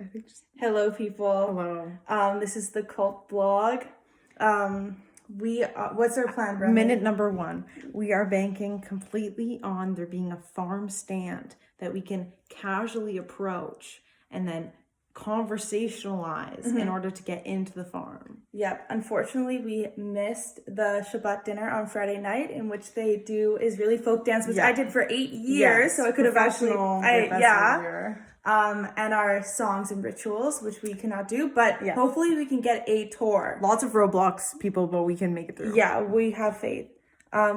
I think just Hello, people. hello. This is the Cult Blog. What's our plan, Brendan? Minute number 1. We are banking completely on there being a farm stand that we can casually approach and then conversationalize in order to get into the farm. Yep. Unfortunately, we missed the Shabbat dinner on Friday night, in which they do Israeli folk dance, which I did for 8 years, so I could have actually, and our songs and rituals, which we cannot do, but hopefully we can get a tour. Lots of Roblox people, but we can make it through. Yeah, we have faith.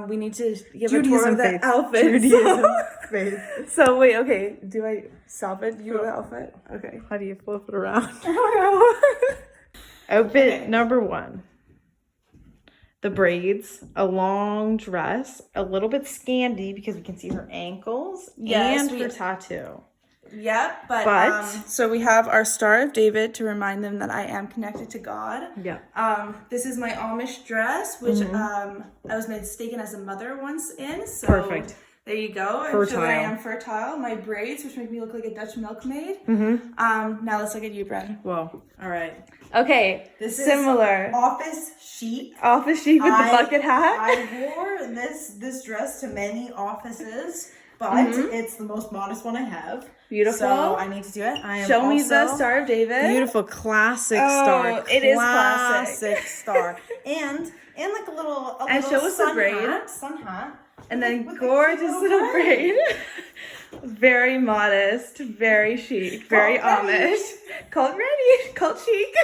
We need to give a tour of the outfit. Judaism faith. So wait, okay. Do I stop it? You have the outfit? Okay. How do you flip it around? I don't know. Outfit number 1. The braids, a long dress, a little bit scandy because we can see her ankles and her tattoo. Yep, but so we have our Star of David to remind them that I am connected to God. Yeah. This is my Amish dress, which I was mistaken as a mother once in. So perfect. There you go. I'm fertile. Sure that I am fertile. My braids, which make me look like a Dutch milkmaid. Now let's look at you, Bren. Whoa. All right. Okay. This similar. Is office chic. Office chic with the bucket hat. I wore this dress to many offices, but it's the most modest one I have. Beautiful. So I need to do it. Show me the Star of David. Beautiful classic star. It is classic star. and like a little show us the braid. Sun hat. And then gorgeous little braid. Very modest, very chic, very Amish. Cult ready, cult chic.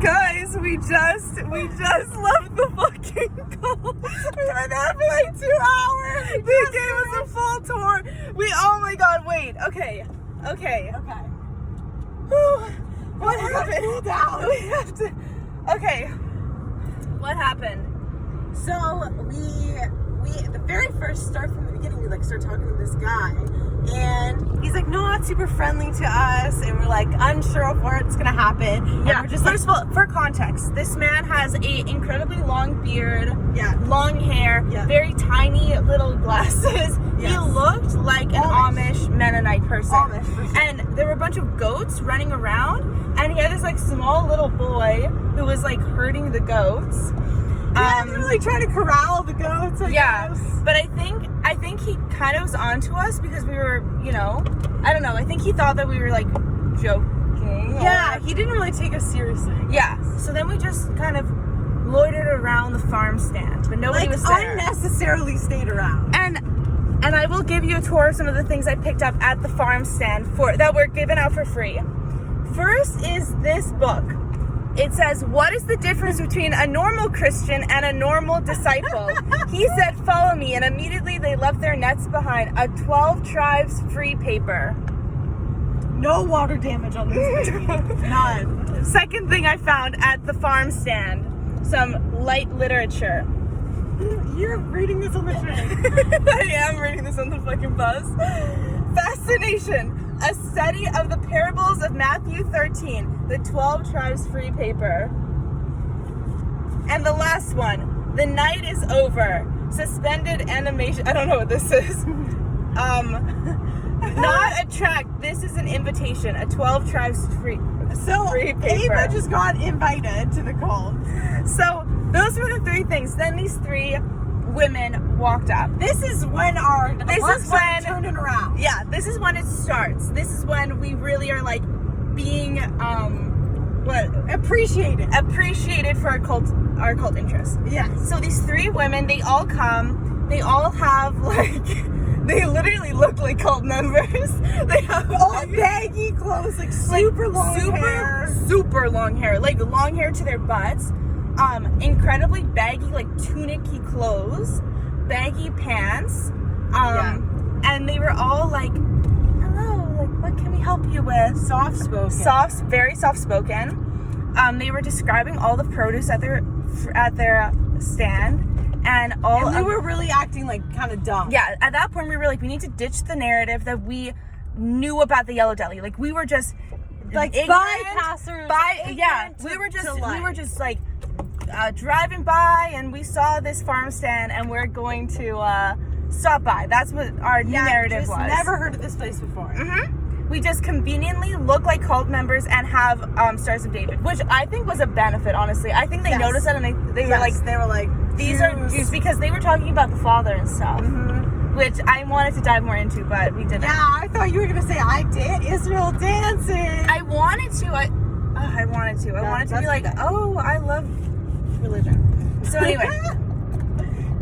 Guys, we just left the fucking cult. We've been there for like 2 hours. They gave us a full tour. Oh my god, wait. Okay. What happened? Cool down. We have to. Okay. What happened? So we the very first start from the beginning, we like start talking to this guy, and he's like not super friendly to us, and we're like unsure of where it's gonna happen. Yeah. And we're just First of all, for context, this man has a incredibly long beard, Yeah. long hair, Yeah. very tiny little glasses. He Yes. looked like an Amish Mennonite person. Amish, for sure. And there were a bunch of goats running around, and he had this like small little boy who was like herding the goats. we were like trying to corral the goats. I guess. But I think he kind of was onto us because we were, I don't know. I think he thought that we were like joking. Yeah, he didn't really take us seriously. Yeah. So then we just kind of loitered around the farm stand, but nobody was there. Unnecessarily stayed around. And I will give you a tour of some of the things I picked up at the farm stand that were given out for free. First is this book. It says, "What is the difference between a normal Christian and a normal disciple?" He said, "Follow me," and immediately they left their nets behind. A 12 tribes free paper. No water damage on this baby. None. Second thing I found at the farm stand, some light literature. You're reading this on the train. I am reading this on the fucking bus. Fascination. A study of the parables of Matthew 13, the 12 tribes free paper. And the last one, The Night is Over. Suspended animation. I don't know what this is. Not a track. This is an invitation. A 12 tribes free paper. Ava just got invited to the cult. So those were the 3 things. Then these 3 women walked up. This is when turning around. Yeah, this is when it starts. This is when we really are like being appreciated for our cult interests. Yes. So these 3 women, they all come. They all have like they literally look like cult members. They have all baggy clothes, like super long hair, like long hair to their butts. Incredibly baggy, like tunic-y clothes, baggy pants, and they were all like, "Hello, like, what can we help you with?" Very soft-spoken. They were describing all the produce at their stand, and we were really acting like kind of dumb. Yeah, at that point we were like, we need to ditch the narrative that we knew about the Yellow Deli. Like we were just like bypassers. We were just like driving by, and we saw this farm stand, and we're going to stop by. That's what our new narrative was. Never heard of this place before. we just conveniently look like cult members and have Stars of David, which I think was a benefit, honestly. I think they Yes. noticed that and they were like, these are Jews. Jews, because they were talking about the Father and stuff, which I wanted to dive more into, but we didn't. Yeah, I thought you were gonna say I did Israel dancing. I wanted to. I wanted to. I wanted to be that's like, okay. oh, I love religion. So anyway,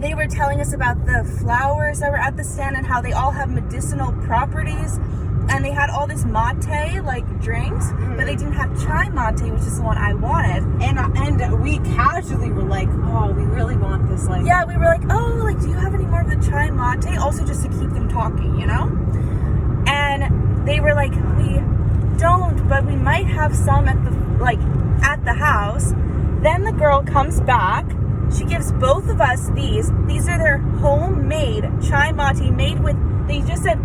they were telling us about the flowers that were at the stand and how they all have medicinal properties. And they had all this mate, like, drinks, but they didn't have chai mate, which is the one I wanted. and we casually were like, oh, we really want this. Like, Yeah, we were like, oh, like, do you have any more of the chai mate? Also just to keep them talking, you know? And they were like, we don't, but we might have some at the house. Then the girl comes back. She gives both of us these. These are their homemade chai mate made with, they just said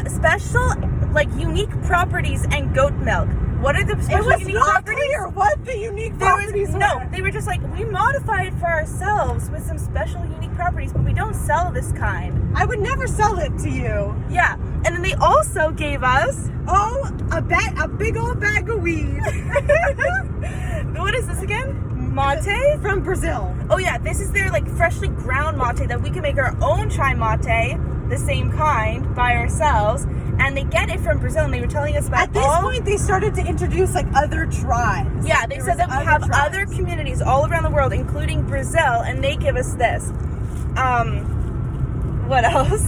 special, like, unique properties and goat milk. What are the it special was unique not properties? clear what the unique There was properties no. were. They were just like, we modify it for ourselves with some special unique properties, but we don't sell this kind. I would never sell it to you. Yeah, and then they also gave us A big old bag of weed what is this again? Mate? from Brazil. Oh yeah, this is their like freshly ground mate that we can make our own chai mate, the same kind, by ourselves. And they get it from Brazil, and they were telling us about At this point, they started to introduce like other tribes. Yeah, they There said was that we have tribes. other communities all around the world, including Brazil, and they give us this. What else?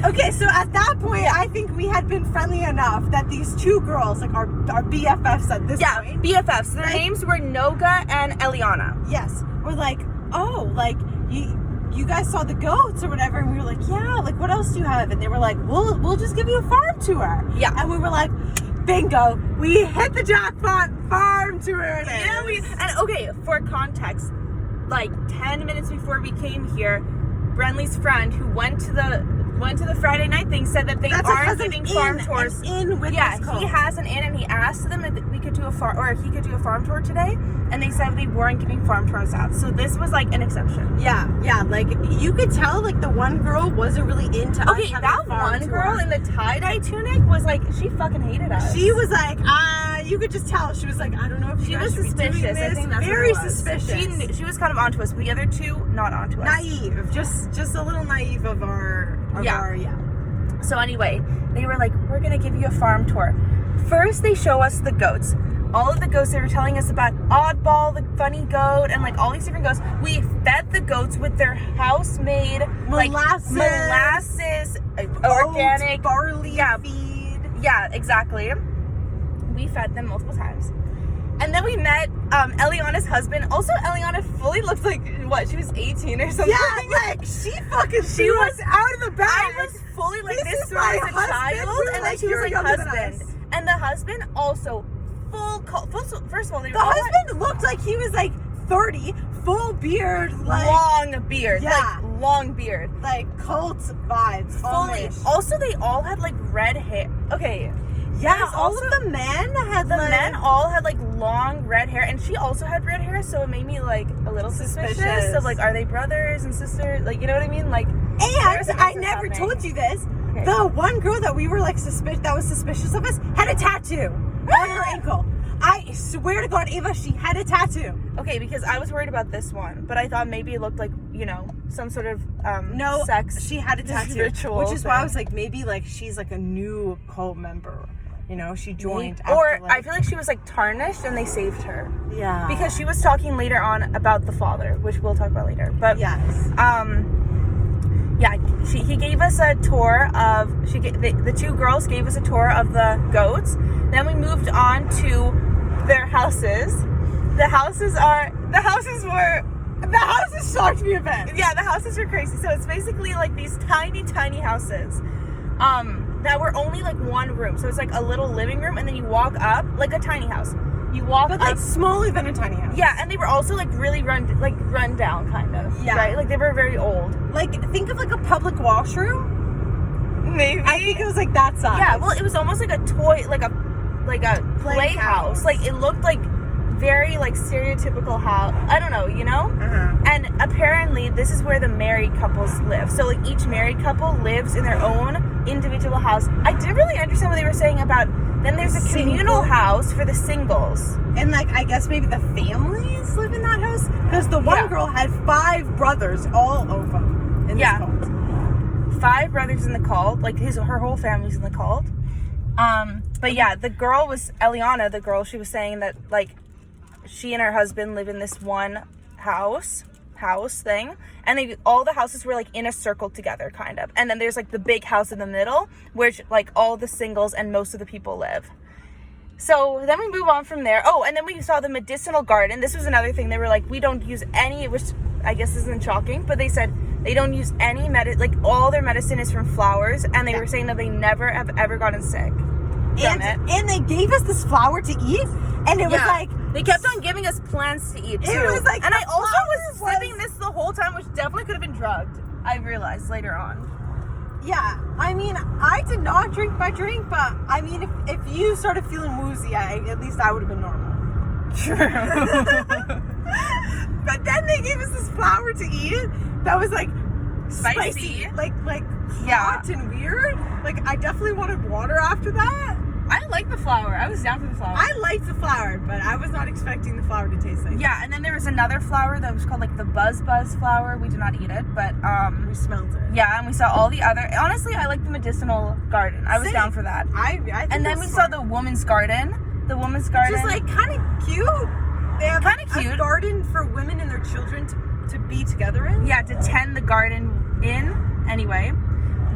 Okay, so at that point, I think we had been friendly enough that these two girls, like our BFFs at this Yeah, point, BFFs. Their Like- names were Noga and Eliana. yes, we're like, oh, like you guys saw the goats or whatever, and we were like, yeah, like what else do you have? And they were like, we'll just give you a farm tour. Yeah. And we were like, bingo, we hit the jackpot, farm tour. It Yeah, is. and okay, for context, like 10 minutes before we came here, Brenly's friend who went to the Friday night thing said that they That's our aren't cousin giving in, farm tours. an in with Yeah, this he cult. has an in, and he asked them if we could do a he could do a farm tour today, and they said they weren't giving farm tours out. So this was like an exception. Yeah, like you could tell like the one girl wasn't really into us Okay, having that a farm one tour. girl in the tie-dye tunic was like, she fucking hated us. She was like, you could just tell. She was like, I don't know if She you was guys should be doing suspicious. I this. think that's very what it was. suspicious. She was kind of onto us. The other two, not onto us. Naive, just a little naive of our Yeah. So anyway, they were like, we're gonna give you a farm tour. First, they show us the goats. All of the goats, they were telling us about Oddball, the funny goat, and like all these different goats. We fed the goats with their house-made molasses, organic barley yeah, feed. Yeah, exactly. We fed them multiple times. And then we met Eliana's husband. Also, Eliana fully looked like, what, she was 18 or something? Yeah, like she fucking She threw was us out of the bag. I was fully like, This this is girl my is a husband. child. We're And then like, she was you're like, younger than husband. us. And the husband also first of all, they The were all husband looked like he was like 30, full beard, like long beard. Yeah. Like, long beard. like cult vibes. Fully. almost. Also, they all had like red hair. Okay. Yeah, There's all also- of the men had The like, men all had like long red hair, and she also had red hair, so it made me like a little suspicious of like, are they brothers and sisters? Like, you know what I mean? Like, there's And a I mix never happening. told you this. Okay. The one girl that we were like that was suspicious of us had a tattoo on her ankle. I swear to God, Ava, she had a tattoo. Okay, because I was worried about this one, but I thought maybe it looked like, you know, some sort of No, sex. she had a tattoo, ritual which is why I thing. was like, maybe like she's like a new cult member. You know, she joined. Or after, I feel like she was like tarnished and they saved her. yeah, Because she was talking later on about the father, which we'll talk about later. But yes, yeah, he gave us a tour of the two girls gave us a tour of the goats. Then we moved on to their houses. The houses shocked me a bit. yeah, the houses were crazy. So it's basically like these tiny houses that were only like one room. So it's like a little living room, and then you walk up like a tiny house. You walk But up. like smaller than a tiny house. Yeah, and they were also like really run down kind of. Yeah. Right? Like they were very old. Like think of like a public washroom. Maybe. I think it was like that size. Yeah, well, it was almost like a toy, like a playhouse. house. Like it looked like very like stereotypical house. I don't know, you know? Uh-huh. And apparently this is where the married couples live. So like each married couple lives in their own individual house. I didn't really understand what they were saying about. Then there's a communal house for the singles. And like, I guess maybe the families live in that house, because the one girl had 5 brothers all over in this cult. 5 brothers in the cult, like her whole family's in the cult. But yeah, the girl was Eliana. The girl, she was saying that like she and her husband live in this one house thing, and all the houses were like in a circle together, kind of. And then there's like the big house in the middle, which like all the singles and most of the people live. So then we move on from there. Oh, and then we saw the medicinal garden. This was another thing. They were like, we don't use any, which I guess isn't shocking, but they said they don't use any like all their medicine is from flowers, and they were saying that they never have ever gotten sick from it. And they gave us this flower to eat, and it was like, they kept on giving us plants to eat too. It was like, and I also was sipping this the whole time, which definitely could have been drugged. I realized later on. Yeah, I mean, I did not drink my drink, but I mean, if you started feeling woozy, at least I would have been normal. True. But then they gave us this flower to eat that was like Spicy. like hot and weird. Like, I definitely wanted water after that. I like the flower. I was down for the flower. I liked the flower, but I was not expecting the flower to taste like Yeah, and then there was another flower that was called like the Buzz flower. We did not eat it, but we smelled it. yeah, and we saw all the other. Honestly, I like the medicinal garden. I was Same. down for that. I think And then we saw the woman's garden. The woman's garden. just like kind of cute. They have Kinda cute. a garden for women and their children to be together in. yeah, to tend the garden in. Anyway,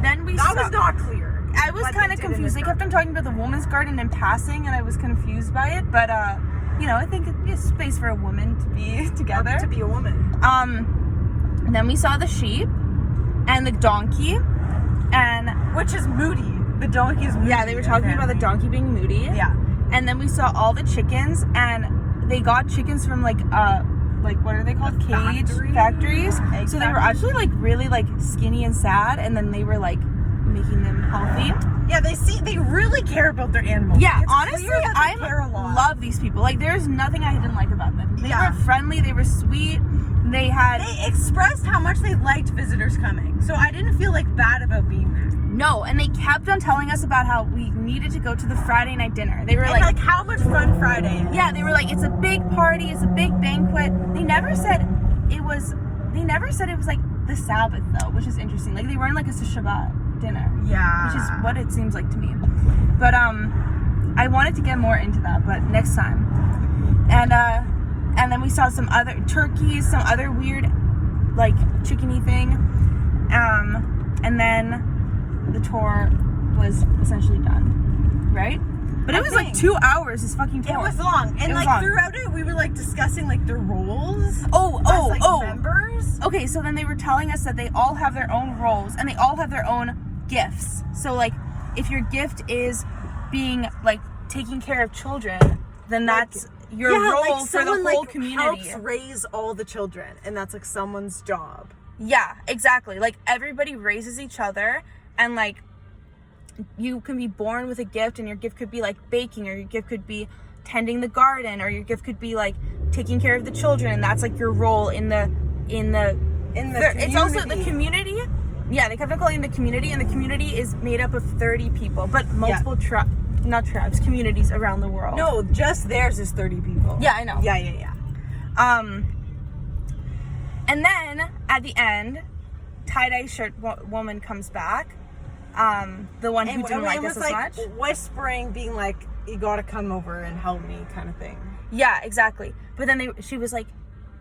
then we That saw. was not clear. I was what kind they of did in confused. They this kept on talking about the woman's garden in passing, and I was confused by it. But you know, I think it's space for a woman to be together. To be a woman. Then we saw the sheep and the donkey, and Which is moody. The donkey is moody. yeah, they were talking about the donkey being moody. Yeah. And then we saw all the chickens, and they got chickens from like what are they called? Cage factories. Egg So they were factories. actually like really like skinny and sad, and then they were like making them healthy. Yeah, they really care about their animals. Yeah, It's honestly, clear that I they care a lot. love these people. Like, there's nothing I didn't like about them. They Yeah. were friendly. They were sweet. They had They expressed how much they liked visitors coming, so I didn't feel like bad about being there. no, and they kept on telling us about how we needed to go to the Friday night dinner. They were And like, like how much fun Friday is. yeah, they were like, it's a big party, it's a big banquet. They never said it was like the Sabbath though, which is interesting. Like, they weren't like it's a Shabbat dinner. Yeah. Which is what it seems like to me. But I wanted to get more into that, but next time. And then we saw some other turkeys, some other weird like chickeny thing. And then the tour was essentially done. Right? But it was like 2 hours, this fucking tour. It was long. And It was like long. throughout it we were like discussing like their roles. Oh, as, members. Okay, so then they were telling us that they all have their own roles and they all have their own gifts. So like, if your gift is being like taking care of children, then that's your role for the whole community. Helps raise all the children, and that's like someone's job. Yeah, exactly. Like, everybody raises each other, and like, you can be born with a gift, and your gift could be like baking, or your gift could be tending the garden, or your gift could be like taking care of the children, and that's like your role in the it's also the community. Yeah, they kept on calling it the community, and the community is made up of 30 people, but multiple communities around the world. No, just theirs is 30 people. Yeah, I know. Yeah. And then at the end, tie-dye shirt woman comes back. The one who didn't like us as much. Whispering, being like, "You gotta come over and help me," kind of thing. Yeah, exactly. But then she was like,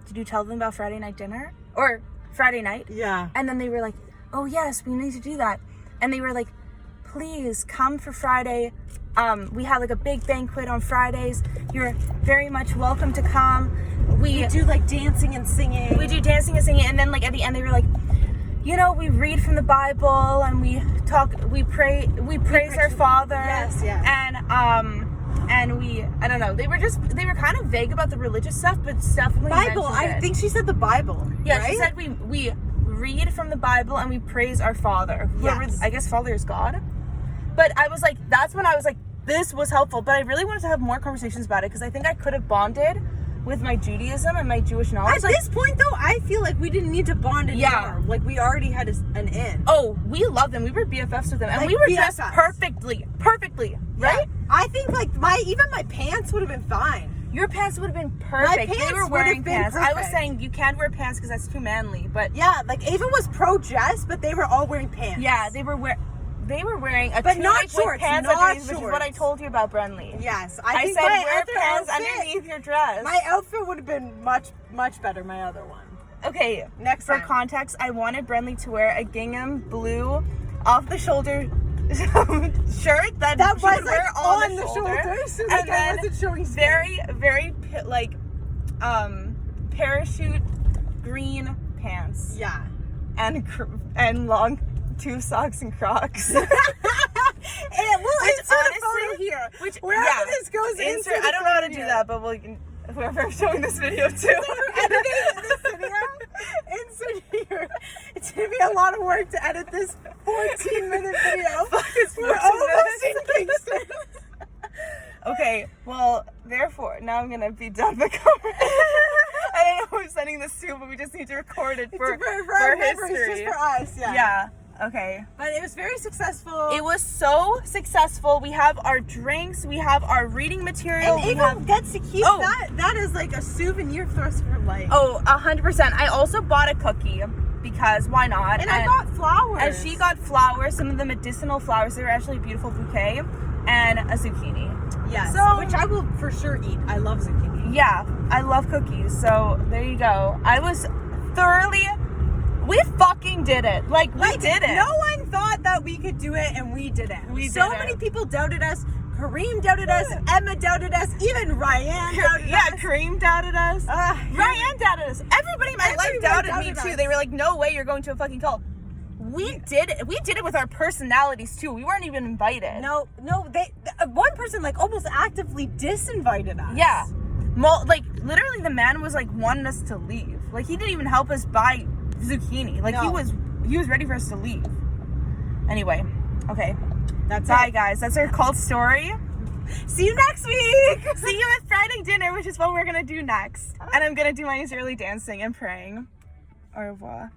"Did you tell them about Friday night dinner or Friday night?" Yeah. And then they were like, "Oh yes, we need to do that." And they were like, "Please come for Friday. We have like a big banquet on Fridays. You're very much welcome to come. We do like dancing and singing. We do dancing and singing." And then like at the end they were like, "You know, we read from the Bible and we praise our Father." Yes. And I don't know, they were kind of vague about the religious stuff, but definitely Bible. mentioned I it. think she said the Bible. Yeah, right? she said we read from the Bible and we praise our Father. Whoever, Yes. I guess Father is God. But I was like, that's when I was like, this was helpful. But I really wanted to have more conversations about it because I think I could have bonded with my Judaism and my Jewish At knowledge. this point, though, I feel like we didn't need to bond anymore. Yeah. Like, we already had an in. Oh, we loved them. We were BFFs with them, and Like we were dressed BFFs. perfectly, right? Yeah. I think, like, even my pants would have been fine. Your pants would have been perfect. pants They were would wearing have been pants. I was perfect. saying you can't wear pants because that's too manly, but Yeah, like, Ava was pro-Jess, but they were all wearing pants. yeah, they were wearing a But tunic not with shorts, pants not underneath, which is what I shorts. told you about Brenly. Yes. I think said my wear other pants outfit- underneath your dress. My outfit would have been much, much better, my other one. Okay, Next for time. context, I wanted Brenly to wear a gingham blue off-the-shoulder shirt that That she was, would like, wear on the shoulders, so, like, and I then wasn't showing skin. very parachute green pants Yeah. and long tube socks and Crocs. And we'll Which insert a honestly- photo here. which Wherever yeah, this goes, insert. insert I don't know how to a do photo that, but we can. Whoever I'm showing this video to. Editing this video, insert here. It's gonna be a lot of work to edit this 14-minute video. It's We're 14 almost in minutes. Kingston. Okay, well, therefore, now I'm gonna be done the cover. I don't know who I'm sending this to, but we just need to record it for our memories, history. just for us, yeah. Yeah. Okay. But it was very successful. It was so successful. We have our drinks. We have our reading material. and we Ava have gets to keep Oh. that is like a souvenir for us for life. 100%. I also bought a cookie because why not? and I got flowers. And she got flowers, some of the medicinal flowers. They were actually a beautiful bouquet, and a zucchini. yes, So- which I will for sure eat. I love zucchini. Yeah, I love cookies. So there you go. I was thoroughly. We fucking did it. Like we did it. No one thought that we could do it, and we did it. We so did it. many people doubted us. Kareem doubted us. Emma doubted us. Even Ryan doubted Yeah, us. Kareem doubted us. Ryan doubted us. Everybody in my life Everyone doubted me doubted too. us. They were like, "No way, you're going to a fucking cult." We did it. We did it with our personalities too. We weren't even invited. No, one person like almost actively disinvited us. Yeah. Like literally, the man was like wanting us to leave. Like he didn't even help us buy zucchini. Like No. he was ready for us to leave. Anyway, okay. That's Bye, it. guys. That's our cult story. See you next week. See you at Friday dinner, which is what we're gonna do next. And I'm gonna do my Israeli dancing and praying. Au revoir.